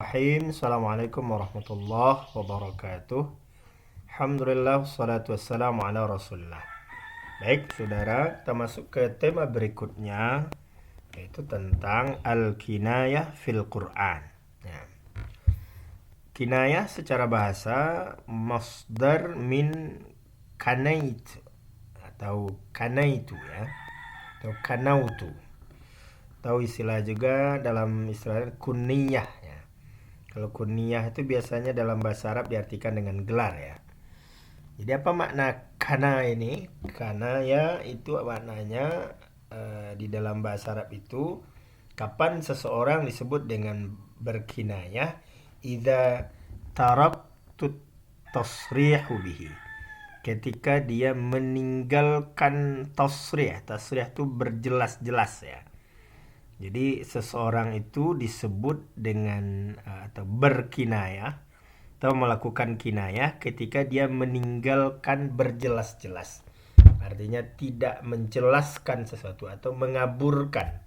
Bismillahirrahmanirrahim. Assalamualaikum warahmatullahi wabarakatuh. Alhamdulillah, wassalatu wassalamu ala rasulillah. Baik, saudara, kita masuk ke tema berikutnya, yaitu tentang al-kinayah fil Quran. Ya. Kinayah secara bahasa masdar min kanait atau kanaitu ya, atau kanautu. Tahu istilah juga dalam istilah kuniyah ya. Kalau kuniyah itu biasanya dalam bahasa Arab diartikan dengan gelar ya. Jadi apa makna kana ini? Kana ya itu maknanya di dalam bahasa Arab itu kapan seseorang disebut dengan berkinayah idza taraktu tasrihu bihi. Ketika dia meninggalkan tasrih. Tasrih itu berjelas-jelas ya. Jadi seseorang itu disebut dengan atau berkinayah atau melakukan kinayah ketika dia meninggalkan berjelas-jelas. Artinya tidak menjelaskan sesuatu atau mengaburkan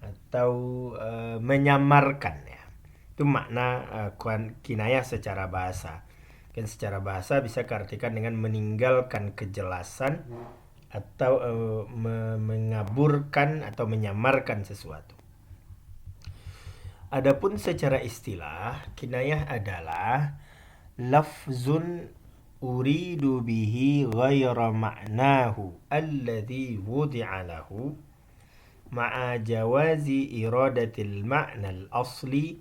atau menyamarkan ya. Itu makna kinayah secara bahasa. Dan secara bahasa bisa diartikan dengan meninggalkan kejelasan atau mengaburkan atau menyamarkan sesuatu. Adapun secara istilah, kinayah adalah lafzun uridu bihi ghaira ma'nahu alladhi wudi'a lahu ma'a jawazi iradatil ma'na al-asli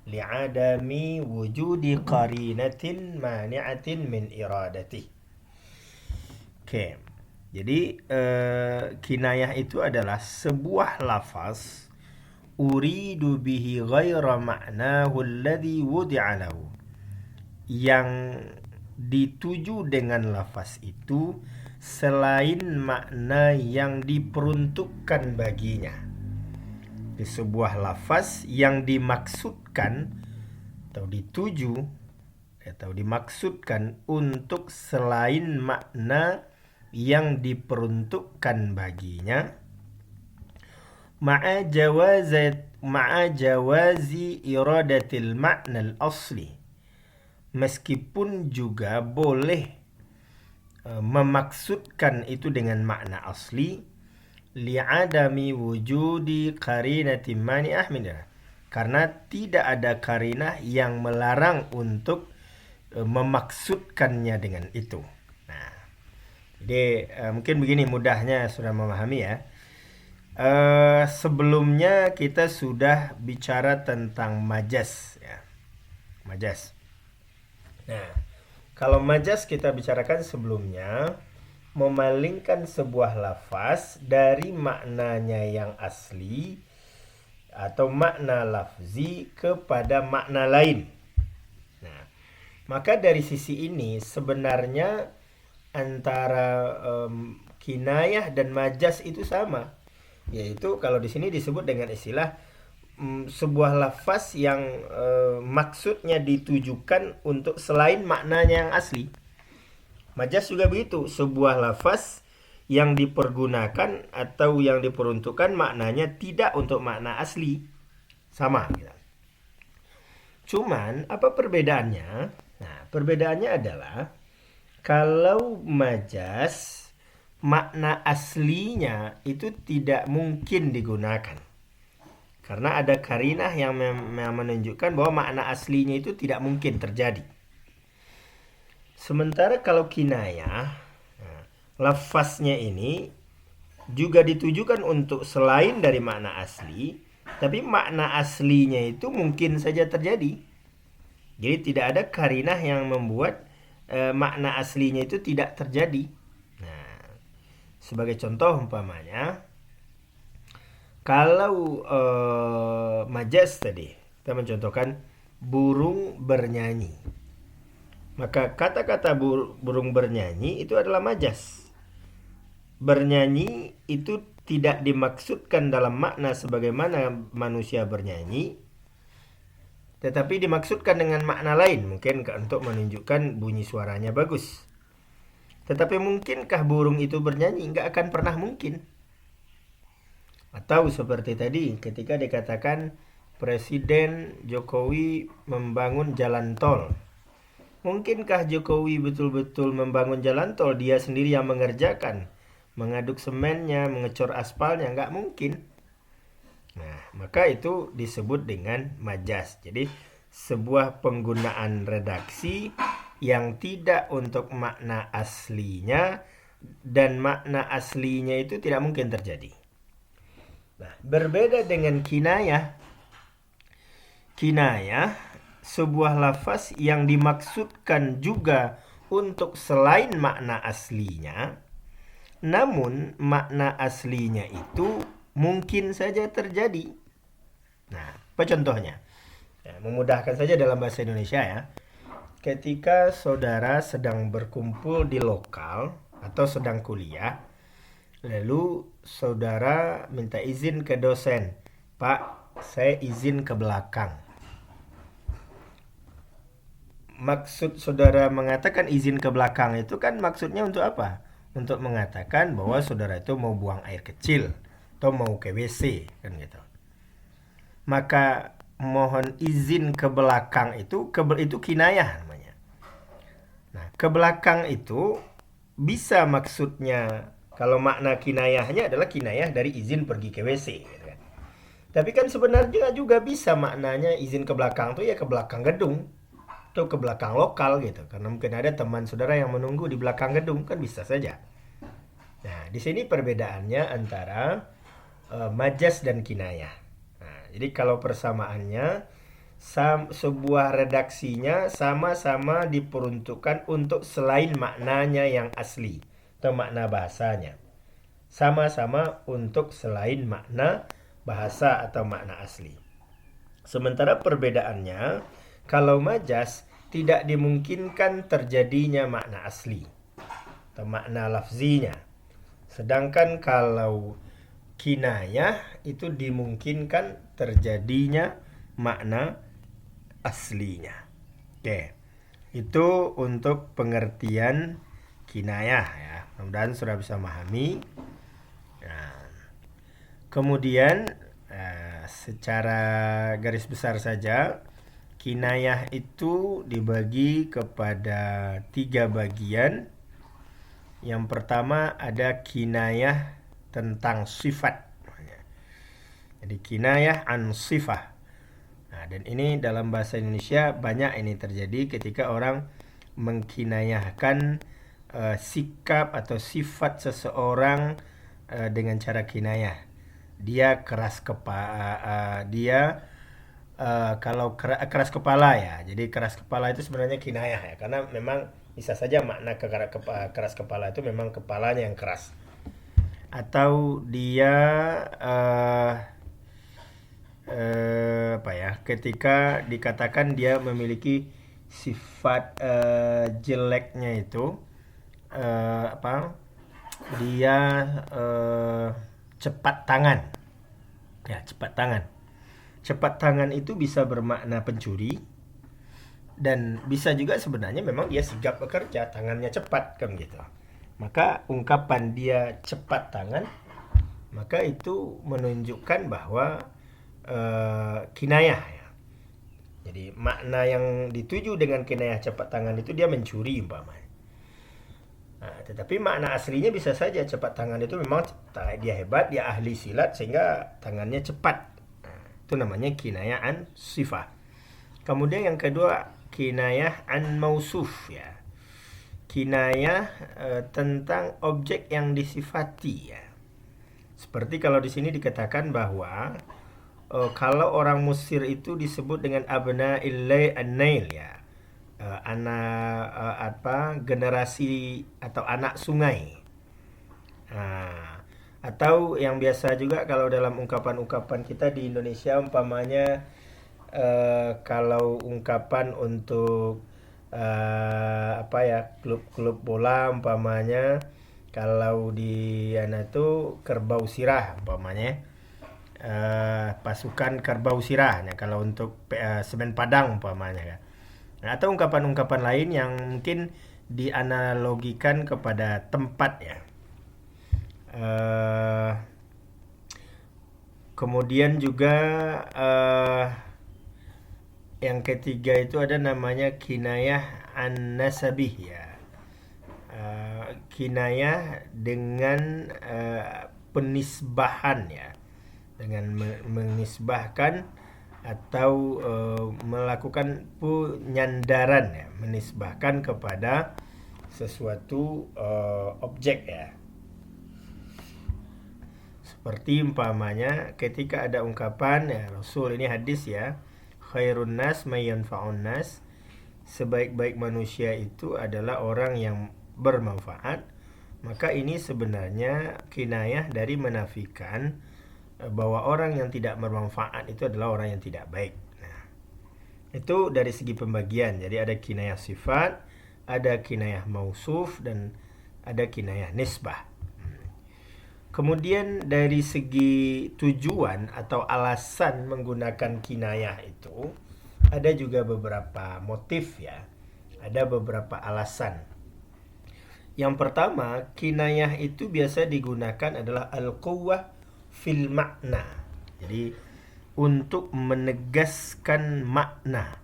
li'adami wujudi qarinatin mani'atin min iradati. Oke. Jadi kinayah itu adalah sebuah lafaz uridu bihi ghaira ma'nahu alladhi wudi'a lahu, yang dituju dengan lafaz itu selain makna yang diperuntukkan baginya. Di sebuah lafaz yang dimaksudkan atau dituju atau dimaksudkan untuk selain makna yang diperuntukkan baginya ma'a jawazi iradatil ma'na al-asli, meskipun juga boleh memaksudkan itu dengan makna asli li'adami wujudi qarinatin mani'ah minha, karena tidak ada karinah yang melarang untuk memaksudkannya dengan itu. Jadi mungkin begini mudahnya sudah memahami ya. Sebelumnya kita sudah bicara tentang majas ya. Majas. Nah, kalau majas kita bicarakan sebelumnya memalingkan sebuah lafaz dari maknanya yang asli atau makna lafzi kepada makna lain. Nah, maka dari sisi ini sebenarnya antara kinayah dan majas itu sama, yaitu kalau di sini disebut dengan istilah sebuah lafaz yang maksudnya ditujukan untuk selain maknanya yang asli. Majas juga begitu, sebuah lafaz yang dipergunakan atau yang diperuntukkan maknanya tidak untuk makna asli, sama gitu. Cuman apa perbedaannya? Nah, perbedaannya adalah kalau majas, makna aslinya itu tidak mungkin digunakan. Karena ada karinah yang menunjukkan bahwa makna aslinya itu tidak mungkin terjadi. Sementara kalau kinayah, lafaznya ini juga ditujukan untuk selain dari makna asli, tapi makna aslinya itu mungkin saja terjadi. Jadi tidak ada karinah yang membuat makna aslinya itu tidak terjadi. Nah, sebagai contoh umpamanya, kalau majas tadi kita mencontohkan burung bernyanyi, maka kata-kata burung bernyanyi itu adalah majas. Bernyanyi itu tidak dimaksudkan dalam makna sebagaimana manusia bernyanyi, tetapi dimaksudkan dengan makna lain, mungkin untuk menunjukkan bunyi suaranya bagus. Tetapi mungkinkah burung itu bernyanyi? Nggak akan pernah mungkin. Atau seperti tadi ketika dikatakan Presiden Jokowi membangun jalan tol. Mungkinkah Jokowi betul-betul membangun jalan tol? Dia sendiri yang mengerjakan, mengaduk semennya, mengecor aspalnya, nggak mungkin. Nah, maka itu disebut dengan majas. Jadi, sebuah penggunaan redaksi yang tidak untuk makna aslinya, dan makna aslinya itu tidak mungkin terjadi. Nah, berbeda dengan kinayah. Kinayah, sebuah lafaz yang dimaksudkan juga untuk selain makna aslinya, namun makna aslinya itu mungkin saja terjadi. Nah, apa contohnya? Ya, memudahkan saja dalam bahasa Indonesia ya. Ketika saudara sedang berkumpul di lokal atau sedang kuliah, lalu saudara minta izin ke dosen, "Pak, saya izin ke belakang." Maksud saudara mengatakan izin ke belakang itu kan maksudnya untuk apa? Untuk mengatakan bahwa saudara itu mau buang air kecil atau mau ke WC kan gitu. Maka mohon izin ke belakang itu kinayah namanya. Nah, ke belakang itu bisa maksudnya, kalau makna kinayahnya adalah kinayah dari izin pergi ke WC gitu kan. Tapi kan sebenarnya juga bisa maknanya izin ke belakang tuh ya ke belakang gedung atau ke belakang lokal gitu, karena mungkin ada teman saudara yang menunggu di belakang gedung, kan bisa saja. Nah, di sini perbedaannya antara majas dan kinayah. Nah, jadi kalau persamaannya, sebuah redaksinya sama-sama diperuntukkan untuk selain maknanya yang asli atau makna bahasanya. Sama-sama untuk selain makna bahasa atau makna asli. Sementara perbedaannya, kalau majas tidak dimungkinkan terjadinya makna asli atau makna lafzinya. Sedangkan kalau kinayah itu dimungkinkan terjadinya makna aslinya. Oke. Itu untuk pengertian kinayah ya. Mudah-mudahan sudah bisa memahami. Nah, kemudian secara garis besar saja, kinayah itu dibagi kepada 3 bagian. Yang pertama ada kinayah tentang sifat. Jadi kinayah an sifah. Nah, dan ini dalam bahasa Indonesia banyak ini terjadi ketika orang mengkinayahkan sikap atau sifat seseorang dengan cara kinayah. Dia keras kepala, kalau keras kepala ya. Jadi keras kepala itu sebenarnya kinayah ya, karena memang bisa saja makna keras kepala itu memang kepalanya yang keras. Atau dia apa ya? Ketika dikatakan dia memiliki sifat jeleknya itu apa? Dia cepat tangan. Ya, cepat tangan. Cepat tangan itu bisa bermakna pencuri, dan bisa juga sebenarnya memang dia sigap bekerja, tangannya cepat kan gitu. Maka ungkapan dia cepat tangan, maka itu menunjukkan bahwa kinayah ya. Jadi makna yang dituju dengan kinayah cepat tangan itu dia mencuri umpamanya. Nah, tetapi makna aslinya bisa saja cepat tangan itu memang dia hebat, dia ahli silat sehingga tangannya cepat. Nah, itu namanya kinayah an sifah. Kemudian yang kedua, kinayah an mausuf ya. Kinayah tentang objek yang disifati ya. Seperti kalau di sini dikatakan bahwa kalau orang Mesir itu disebut dengan abna illai an-nail ya. Anak generasi atau anak sungai. Nah, atau yang biasa juga kalau dalam ungkapan-ungkapan kita di Indonesia umpamanya kalau ungkapan untuk apa ya, klub-klub bola umpamanya, kalau di itu kerbau sirah umpamanya, pasukan kerbau sirah. Nah, kalau untuk semen Padang umpamanya kan. Nah, atau ungkapan-ungkapan lain yang mungkin dianalogikan kepada tempat ya. Kemudian juga yang ketiga itu ada namanya kinayah an-nasabih ya. Kinayah dengan penisbahan ya, dengan menisbahkan atau melakukan penyandaran ya, menisbahkan kepada sesuatu objek ya. Seperti umpamanya ketika ada ungkapan ya Rasul, ini hadis ya, khairun nas may yanfa'un nas, sebaik-baik manusia itu adalah orang yang bermanfaat. Maka ini sebenarnya kinayah dari menafikan bahwa orang yang tidak bermanfaat itu adalah orang yang tidak baik. Nah, itu dari segi pembagian. Jadi ada kinayah sifat, ada kinayah mausuf, dan ada kinayah nisbah. Kemudian dari segi tujuan atau alasan menggunakan kinayah itu ada juga beberapa motif ya. Ada beberapa alasan. Yang pertama, kinayah itu biasa digunakan adalah al-quwwah fil makna. Jadi untuk menegaskan makna.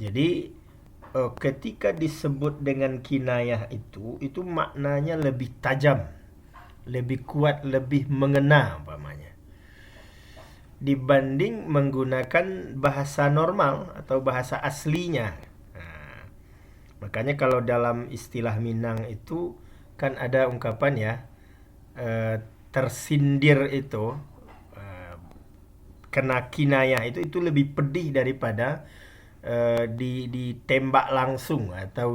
Jadi ketika disebut dengan kinayah itu maknanya lebih tajam, lebih kuat, lebih mengena umpamanya, dibanding menggunakan bahasa normal atau bahasa aslinya. Nah, makanya kalau dalam istilah Minang itu kan ada ungkapan ya, tersindir itu kena kinayah itu lebih pedih daripada ditembak langsung atau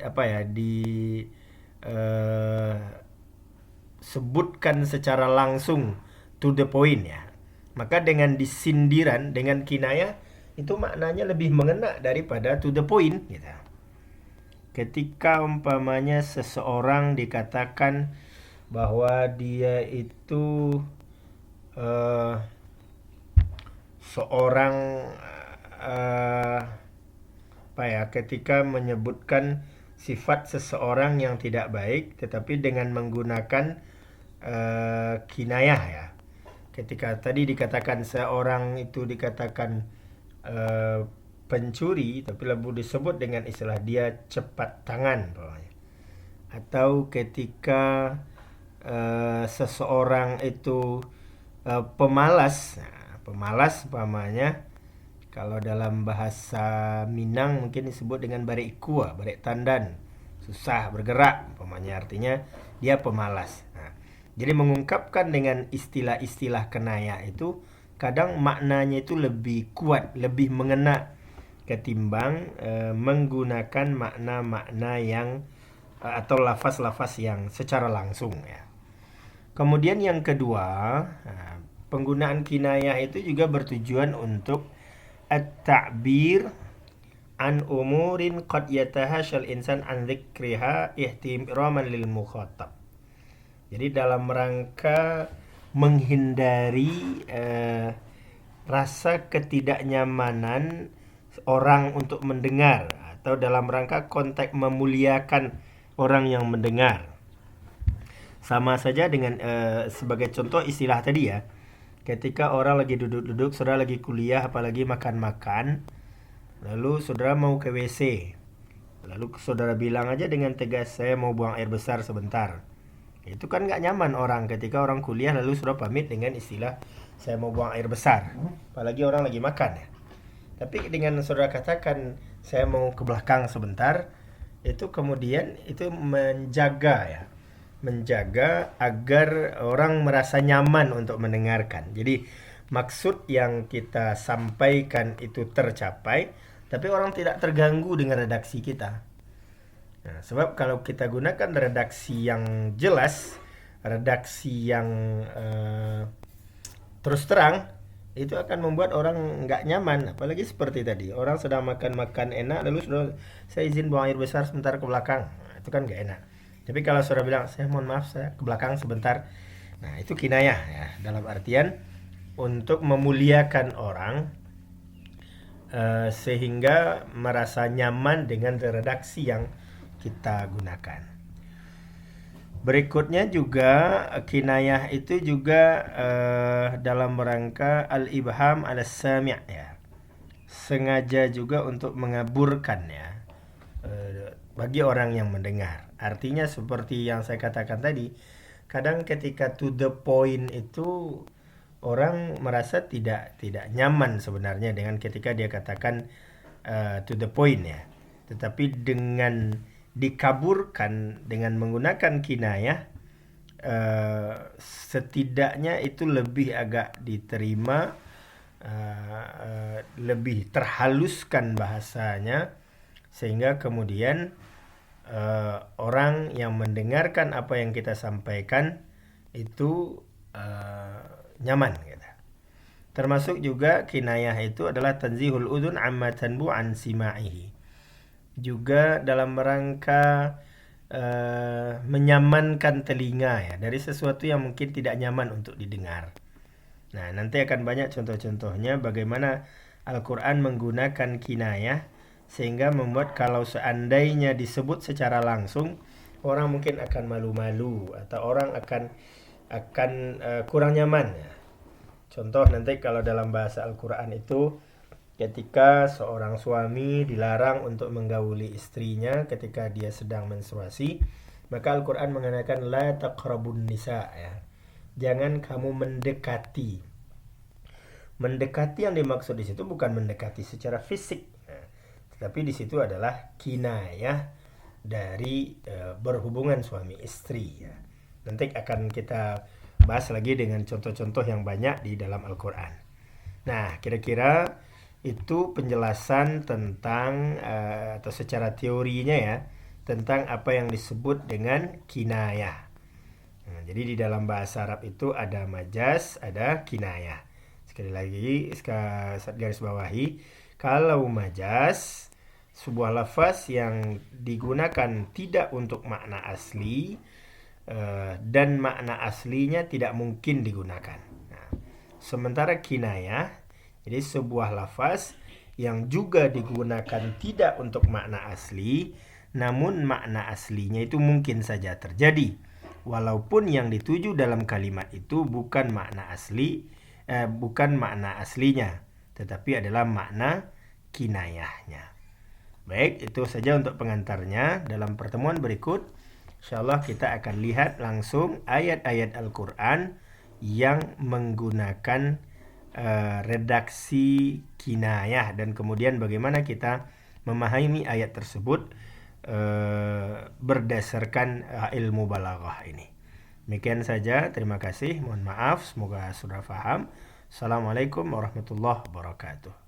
apa ya, sebutkan secara langsung to the point ya. Maka dengan disindiran, dengan kinayah itu maknanya lebih mengena daripada to the point gitu. Ketika umpamanya seseorang dikatakan bahwa dia itu seorang apa ya, ketika menyebutkan sifat seseorang yang tidak baik tetapi dengan menggunakan kinayah ya. Ketika tadi dikatakan seorang itu dikatakan pencuri, tapi lalu disebut dengan istilah dia cepat tangan pokoknya. Atau ketika seseorang itu pemalas. Nah, pemalas umpamanya kalau dalam bahasa Minang mungkin disebut dengan barek ikua, barek tandan, susah bergerak umpamanya, artinya dia pemalas. Nah, jadi mengungkapkan dengan istilah-istilah kenaya itu kadang maknanya itu lebih kuat, lebih mengena ketimbang menggunakan makna-makna yang atau lafaz-lafaz yang secara langsung ya. Kemudian yang kedua, penggunaan kinayah itu juga bertujuan untuk at-ta'bir an umurin qad yatahashal insan an dzikriha ihtiraman lil mukhatab. Jadi dalam rangka menghindari rasa ketidaknyamanan orang untuk mendengar, atau dalam rangka konteks memuliakan orang yang mendengar. Sama saja dengan sebagai contoh istilah tadi ya. Ketika orang lagi duduk-duduk, saudara lagi kuliah, apalagi makan-makan, lalu saudara mau ke WC. Lalu saudara bilang aja dengan tegas, saya mau buang air besar sebentar. Itu kan gak nyaman orang ketika orang kuliah lalu saudara pamit dengan istilah, saya mau buang air besar. Apalagi orang lagi makan ya. Tapi dengan saudara katakan, saya mau ke belakang sebentar, itu kemudian itu menjaga ya. Menjaga agar orang merasa nyaman untuk mendengarkan. Jadi maksud yang kita sampaikan itu tercapai, tapi orang tidak terganggu dengan redaksi kita. Nah, sebab kalau kita gunakan redaksi yang jelas, redaksi yang terus terang, itu akan membuat orang nggak nyaman. Apalagi seperti tadi, orang sedang makan-makan enak, lalu sudah, saya izin buang air besar sebentar ke belakang. Nah, itu kan nggak enak. Tapi kalau saudara bilang, saya mohon maaf, saya ke belakang sebentar. Nah, itu kinayah ya, dalam artian untuk memuliakan orang sehingga merasa nyaman dengan redaksi yang kita gunakan. Berikutnya juga kinayah itu juga dalam rangka al-ibham ala sami' ya. Sengaja juga untuk mengaburkan ya bagi orang yang mendengar. Artinya seperti yang saya katakan tadi, kadang ketika to the point itu orang merasa tidak nyaman sebenarnya dengan ketika dia katakan to the point ya. Tetapi dengan dikaburkan dengan menggunakan kinayah, setidaknya itu lebih agak diterima, lebih terhaluskan bahasanya, sehingga kemudian orang yang mendengarkan apa yang kita sampaikan itu nyaman gitu. Termasuk juga kinayah itu adalah tanzihul udhun amma tanbu an sima'ihi. Juga dalam rangka menyamankan telinga ya dari sesuatu yang mungkin tidak nyaman untuk didengar. Nah, nanti akan banyak contoh-contohnya bagaimana Al-Quran menggunakan kinayah sehingga membuat kalau seandainya disebut secara langsung orang mungkin akan malu-malu atau orang akan kurang nyaman ya. Contoh nanti kalau dalam bahasa Al-Quran itu ketika seorang suami dilarang untuk menggauli istrinya ketika dia sedang menstruasi, maka Al-Quran mengatakan la taqrabun nisa ya. Jangan kamu mendekati. Mendekati yang dimaksud di situ bukan mendekati secara fisik, tetapi di situ adalah kinayah dari berhubungan suami istri ya. Nanti akan kita bahas lagi dengan contoh-contoh yang banyak di dalam Al-Quran. Nah, kira-kira itu penjelasan tentang atau secara teorinya ya tentang apa yang disebut dengan kinayah. Nah, jadi di dalam bahasa Arab itu ada majaz, ada kinayah. Sekali lagi, garis bawahi, kalau majaz sebuah lafaz yang digunakan tidak untuk makna asli dan makna aslinya tidak mungkin digunakan. Nah, sementara kinayah, jadi sebuah lafaz yang juga digunakan tidak untuk makna asli, namun makna aslinya itu mungkin saja terjadi, walaupun yang dituju dalam kalimat itu bukan makna asli, bukan makna aslinya, tetapi adalah makna kinayahnya. Baik, itu saja untuk pengantarnya. Dalam pertemuan berikut insyaallah kita akan lihat langsung ayat-ayat Al-Quran yang menggunakan redaksi kinayah dan kemudian bagaimana kita memahami ayat tersebut berdasarkan ilmu balaghah ini. Demikian saja, terima kasih, mohon maaf, semoga sudah paham. Assalamualaikum warahmatullahi wabarakatuh.